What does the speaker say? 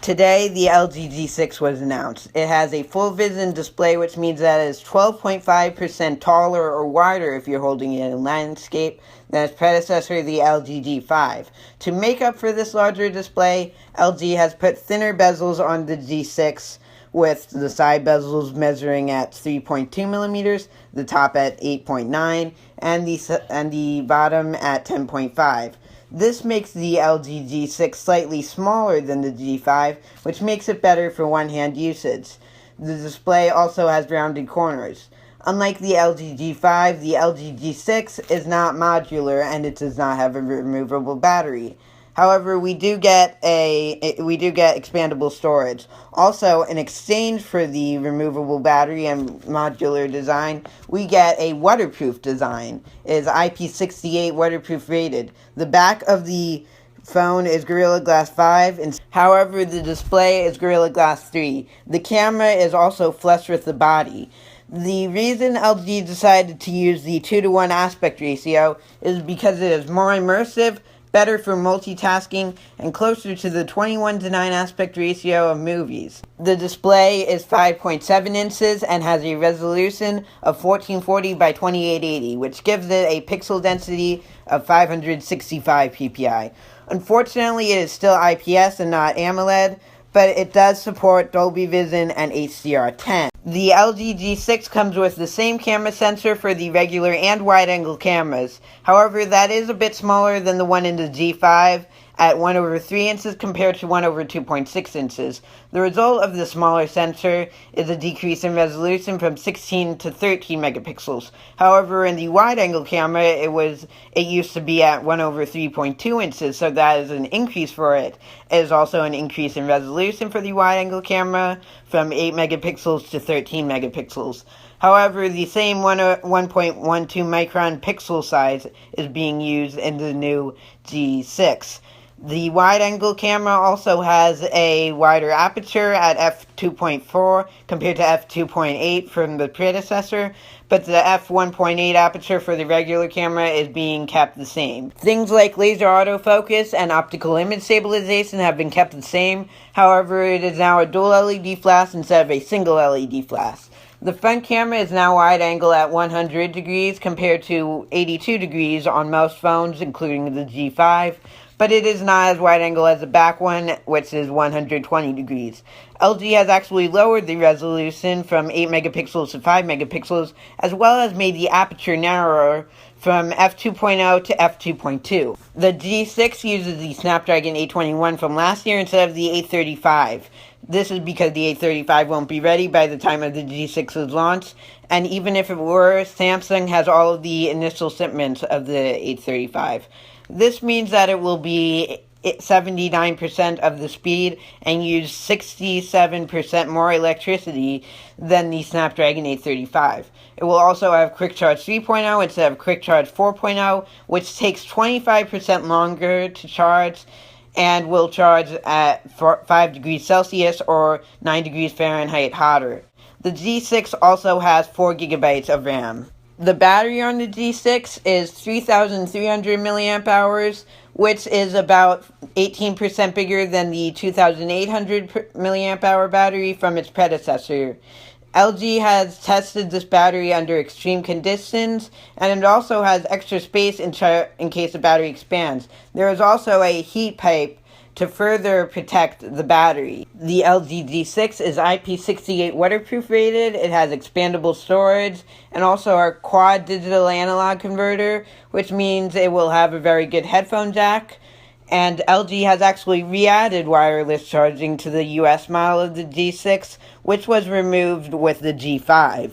Today, the LG G6 was announced. It has a full vision display, which means that it is 12.5% taller or wider if you're holding it in landscape than its predecessor, the LG G5. To make up for this larger display, LG has put thinner bezels on the G6, with the side bezels measuring at 3.2 millimeters, the top at 8.9, and the bottom at 10.5. This makes the LG G6 slightly smaller than the G5, which makes it better for one-hand usage. The display also has rounded corners. Unlike the LG G5, the LG G6 is not modular and it does not have a removable battery. However, we do get expandable storage. Also, in exchange for the removable battery and modular design, we get a waterproof design. It is IP68 waterproof rated. The back of the phone is Gorilla Glass 5, however, the display is Gorilla Glass 3. The camera is also flush with the body. The reason LG decided to use the 2:1 aspect ratio is because it is more immersive, better for multitasking, and closer to the 21:9 aspect ratio of movies. The display is 5.7 inches and has a resolution of 1440 by 2880, which gives it a pixel density of 565 ppi. Unfortunately, it is still IPS and not AMOLED, but it does support Dolby Vision and HDR10. The LG G6 comes with the same camera sensor for the regular and wide-angle cameras. However, that is a bit smaller than the one in the G5 at 1/3 inches compared to 1/2.6 inches. The result of the smaller sensor is a decrease in resolution from 16 to 13 megapixels. However, in the wide-angle camera, it used to be at 1/3.2 inches, so that is an increase for it. It is also an increase in resolution for the wide-angle camera from 8 megapixels to 13 megapixels. However, the same 1.12 micron pixel size is being used in the new G6. The wide-angle camera also has a wider aperture at f2.4 compared to f2.8 from the predecessor, but the f1.8 aperture for the regular camera is being kept the same. Things like laser autofocus and optical image stabilization have been kept the same, however it is now a dual LED flash instead of a single LED flash. The front camera is now wide-angle at 100 degrees compared to 82 degrees on most phones, including the G5, but it is not as wide-angle as the back one, which is 120 degrees. LG has actually lowered the resolution from 8 megapixels to 5 megapixels, as well as made the aperture narrower from f2.0 to f2.2. The G6 uses the Snapdragon 821 from last year instead of the 835. This is because the 835 won't be ready by the time of the G6's launch, and even if it were, Samsung has all of the initial shipments of the 835. This means that it will be 79% of the speed and use 67% more electricity than the Snapdragon 835. It will also have Quick Charge 3.0 instead of Quick Charge 4.0, which takes 25% longer to charge and will charge at 5 degrees Celsius or 9 degrees Fahrenheit hotter. The G6 also has 4 gigabytes of RAM. The battery on the G6 is 3,300 milliamp hours, which is about 18% bigger than the 2,800 milliamp hour battery from its predecessor. LG has tested this battery under extreme conditions, and it also has extra space in case the battery expands. There is also a heat pipe to further protect the battery. The LG G6 is IP68 waterproof rated, it has expandable storage, and also a quad digital analog converter, which means it will have a very good headphone jack. And LG has actually re-added wireless charging to the US model of the G6, which was removed with the G5.